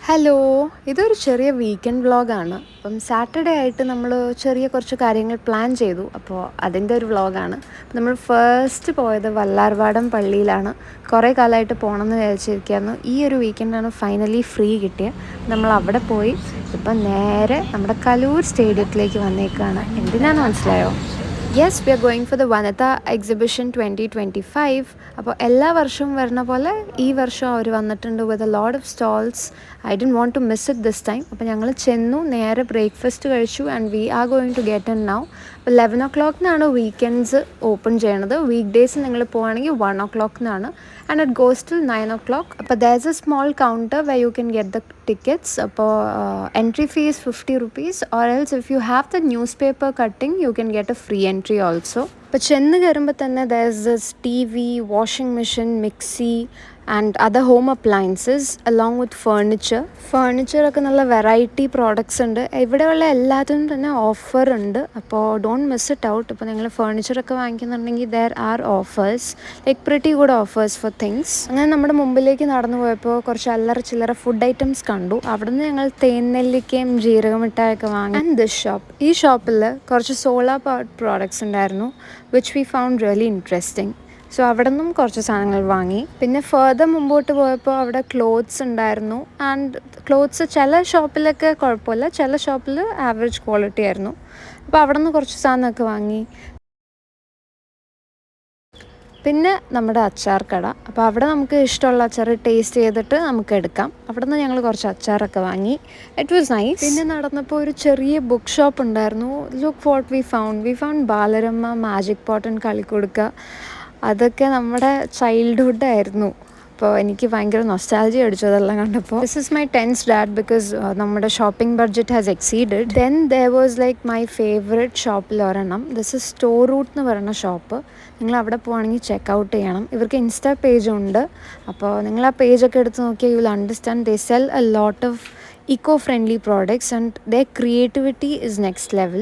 Hello, ഇതൊരു ചെറിയ weekend വ്ളോഗാണ്. അപ്പം സാറ്റർഡേ ആയിട്ട് നമ്മൾ ചെറിയ കുറച്ച് കാര്യങ്ങൾ പ്ലാൻ ചെയ്തു. അപ്പോൾ അതിൻ്റെ ഒരു വ്ളോഗാണ്. നമ്മൾ ഫസ്റ്റ് പോയത് വല്ലാർപാടം പള്ളിയിലാണ്. കുറേ കാലമായിട്ട് പോകണമെന്ന് വിചാരിച്ചിരിക്കുകയായിരുന്നു. ഈ ഒരു വീക്കെൻഡാണ് ഫൈനലി ഫ്രീ കിട്ടിയത്. നമ്മൾ അവിടെ പോയി ഇപ്പം നേരെ നമ്മുടെ കലൂർ സ്റ്റേഡിയത്തിലേക്ക് വന്നേക്കാണ്. എന്തിനാണെന്ന് മനസ്സിലായോ? Yes, we are going for the Vanitha exhibition 2025. അപ്പോൾ എല്ലാ വർഷവും വരുന്ന പോലെ ഈ വർഷം അവർ വന്നിട്ടുണ്ട് with a lot of stalls. I didn't want to miss it this time. അപ്പോൾ ഞങ്ങൾ ചെന്നു, നേരെ ബ്രേക്ക്ഫാസ്റ്റ് കഴിച്ചു and we are going to get in now. അപ്പോൾ 11 o'clock വീക്കെൻഡ്സ് ഓപ്പൺ ചെയ്യണത്. വീക്ക് ഡേയ്സ് നിങ്ങൾ പോവുകയാണെങ്കിൽ 1 o'clock and it goes till 9 o'clock. അപ്പോൾ there's a small counter where you can get the tickets. അപ്പോൾ entry fee is 50 rupees, or else if you have the newspaper cutting you can get a free entry also. അപ്പോൾ ചെന്ന് കയറുമ്പോൾ തന്നെ there's this TV, washing machine, mixie and other home appliances along with ഫർണിച്ചറൊക്കെ നല്ല variety products ഉണ്ട്. ഇവിടെയുള്ള എല്ലാത്തിനും തന്നെ offer ഉണ്ട്. അപ്പോൾ ഡോണ്ട് മിസ് ഇറ്റ് ഔട്ട്. ഇപ്പോൾ നിങ്ങൾ ഫർണിച്ചറൊക്കെ വാങ്ങിക്കുന്നുണ്ടെങ്കിൽ there are offers, like pretty good offers for things. അങ്ങനെ നമ്മുടെ മുമ്പിലേക്ക് നടന്നു പോയപ്പോൾ കുറച്ച് അല്ലറ ചില്ലറ ഫുഡ് ഐറ്റംസ് കണ്ടു. അവിടെ നിന്ന് ഞങ്ങൾ തേൻനെല്ലിക്കയും ജീരകമിഠായൊക്കെ വാങ്ങി. ആൻഡ് ദിസ് ഷോപ്പ്, ഈ ഷോപ്പിൽ കുറച്ച് സോളാർ പവർഡ് പ്രോഡക്ട്സ് ഉണ്ടായിരുന്നു which we found really interesting. So അവിടെ നിന്നും കുറച്ച് സാധനങ്ങൾ വാങ്ങി. പിന്നെ ഫർദർ മുമ്പോട്ട് പോയപ്പോൾ അവിടെ ക്ലോത്ത്സ് ഉണ്ടായിരുന്നു. ആൻഡ് ക്ലോത്ത്സ് ചില ഷോപ്പിലൊക്കെ കുഴപ്പമില്ല, ചില ഷോപ്പിൽ ആവറേജ് ക്വാളിറ്റി ആയിരുന്നു. അപ്പോൾ അവിടെ നിന്ന് കുറച്ച് സാധനമൊക്കെ വാങ്ങി. പിന്നെ നമ്മുടെ അച്ചാർ കട. അപ്പോൾ അവിടെ നമുക്ക് ഇഷ്ടമുള്ള അച്ചാർ ടേസ്റ്റ് ചെയ്തിട്ട് നമുക്ക് എടുക്കാം. അവിടെ നിന്ന് ഞങ്ങൾ കുറച്ച് അച്ചാറൊക്കെ വാങ്ങി. It was nice. പിന്നെ നടന്നപ്പോൾ ഒരു ചെറിയ ബുക്ക് ഷോപ്പ് ഉണ്ടായിരുന്നു. Look what we found Balarama, magic pot and Kalikkudukka. അതൊക്കെ നമ്മുടെ ചൈൽഡ്ഹുഡ് ആയിരുന്നു. അപ്പോൾ എനിക്ക് ഭയങ്കര നൊസ്റ്റാൾജിയ അടിച്ചു അതെല്ലാം കണ്ടപ്പോൾ. This is my 10th dad because നമ്മുടെ shopping budget has exceeded. Then there was like my favourite ഷോപ്പിൽ ഒരെണ്ണം. ദിസ് ഇസ് സ്റ്റോർ റൂട്ട് എന്ന് പറയുന്ന ഷോപ്പ്. നിങ്ങൾ അവിടെ പോവുകയാണെങ്കിൽ ചെക്ക് ഔട്ട് ചെയ്യണം. ഇവർക്ക് ഇൻസ്റ്റാ പേജുണ്ട്. അപ്പോൾ നിങ്ങൾ ആ പേജൊക്കെ എടുത്ത് നോക്കിയാൽ you will understand they cell A lot of eco-friendly products and their creativity is next level.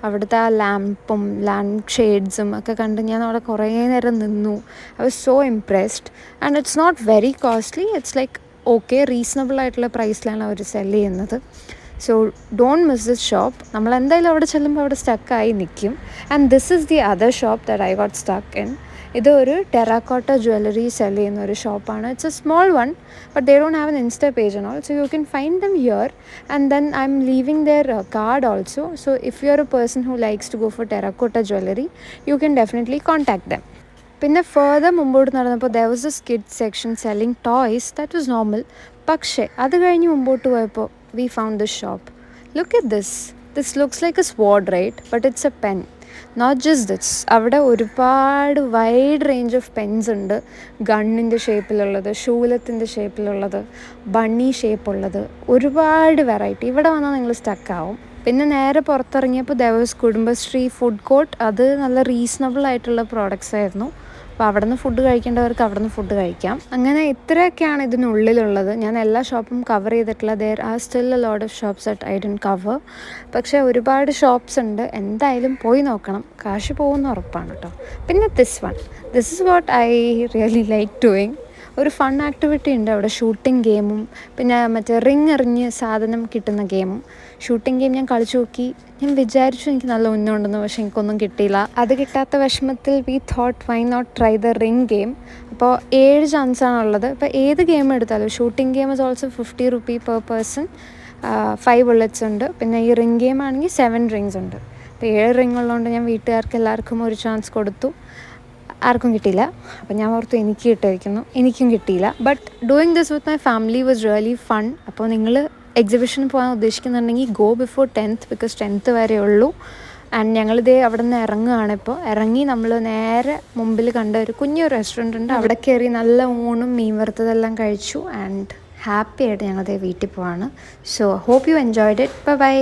അവിടുത്തെ ആ ലാമ്പും ലാമ്പ് ഷെയ്ഡ്സും ഒക്കെ കണ്ട് ഞാൻ അവിടെ കുറേ നേരം നിന്നു. I was so impressed. And it's not very costly, it's like okay, reasonable ആയിട്ടുള്ള പ്രൈസിലാണ് അവർ സെല് ചെയ്യുന്നത്. So don't miss this shop. നമ്മൾ എന്തായാലും അവിടെ ചെല്ലുമ്പോൾ അവിടെ സ്റ്റക്കായി നിൽക്കും. And this is the other shop that I got stuck in. ഇതൊരു ടെറാക്കോട്ട ജ്വല്ലറി സെൽ ചെയ്യുന്ന ഒരു ഷോപ്പാണ്. It's a small one, but they don't have an insta page and all. So you can find dum here and then I'm leaving their card also. So if you are a person who likes to go for terracotta jewellery you can definitely contact them. പിന്നെ further മുമ്പോട്ട് നടന്നപ്പോൾ there was a kid section selling toys. That was normal. പക്ഷേ അത് കഴിഞ്ഞ് മുമ്പോട്ട് പോയപ്പോൾ we found this shop. Look at this. This looks like a sword, right? But it's a pen. Not just this, അവിടെ ഒരുപാട് wide range of Pence ഉണ്ട്. ഗണ്ണിൻ്റെ ഷേപ്പിലുള്ളത്, ശൂലത്തിൻ്റെ ഷേപ്പിലുള്ളത്, bunny ഷേപ്പുള്ളത്, ഒരുപാട് variety. ഇവിടെ വന്നാൽ നിങ്ങൾ സ്റ്റക്കാവും. പിന്നെ നേരെ പുറത്തിറങ്ങിയപ്പോൾ there was Kudumbashree food court. അത് നല്ല റീസണബിൾ ആയിട്ടുള്ള പ്രോഡക്റ്റ്സ് ആയിരുന്നു. അപ്പോൾ അവിടെ നിന്ന് ഫുഡ് കഴിക്കേണ്ടവർക്ക് അവിടെ നിന്ന് ഫുഡ് കഴിക്കാം. അങ്ങനെ ഇത്രയൊക്കെയാണ് ഇതിനുള്ളിലുള്ളത്. ഞാൻ എല്ലാ ഷോപ്പും കവർ ചെയ്തിട്ടില്ല. There are still A lot of shops that I didn't cover. പക്ഷേ ഒരുപാട് ഷോപ്സ് ഉണ്ട്. എന്തായാലും പോയി നോക്കണം. കാശ് പോകുന്ന ഉറപ്പാണ് കേട്ടോ. പിന്നെ this is what I really like doing. ഒരു ഫൺ ആക്ടിവിറ്റി ഉണ്ട് അവിടെ. ഷൂട്ടിംഗ് ഗെയിമും പിന്നെ മറ്റേ റിങ് എറിഞ്ഞ് സാധനം കിട്ടുന്ന ഗെയിമും. ഷൂട്ടിംഗ് ഗെയിം ഞാൻ കളിച്ചു നോക്കി. ഞാൻ വിചാരിച്ചു എനിക്ക് നല്ല ഉന്നമുണ്ടെന്ന്, പക്ഷേ എനിക്കൊന്നും കിട്ടിയില്ല. അത് കിട്ടാത്ത വിഷമത്തിൽ we thought why not try the ring game. അപ്പോൾ 7 ചാൻസാണുള്ളത്. ഇപ്പോൾ ഏത് ഗെയിം എടുത്താലും shooting game is also 50 rupee per person. 5 bullets ഉണ്ട്. പിന്നെ ഈ റിങ് ഗെയിം ആണെങ്കിൽ 7 rings ഉണ്ട്. അപ്പോൾ 7 റിങ് ഉള്ളതുകൊണ്ട് ഞാൻ വീട്ടുകാർക്ക് എല്ലാവർക്കും ഒരു ചാൻസ് കൊടുത്തു. ആർക്കും കിട്ടിയില്ല. അപ്പം ഞാൻ ഓർത്തു എനിക്ക് കിട്ടിയിരിക്കുന്നു. എനിക്കും കിട്ടിയില്ല. But doing this with my family was really fun. അപ്പോൾ നിങ്ങൾ എക്സിബിഷന് പോകാൻ ഉദ്ദേശിക്കുന്നുണ്ടെങ്കിൽ go before 10th because 10th വരെ ഉള്ളൂ. ആൻഡ് ഞങ്ങളിതേ അവിടെ നിന്ന് ഇറങ്ങുകയാണ്. ഇപ്പോൾ ഇറങ്ങി നമ്മൾ നേരെ മുമ്പിൽ കണ്ട ഒരു കുഞ്ഞൊരു റെസ്റ്റോറൻറ്റ് ഉണ്ട്. അവിടെ കയറി നല്ല ഊണും മീൻ വറുത്തതെല്ലാം കഴിച്ചു. ആൻഡ് ഹാപ്പി ആയിട്ട് ഞങ്ങളതേ വീട്ടിൽ പോവാണ്. So hope you enjoyed it. By.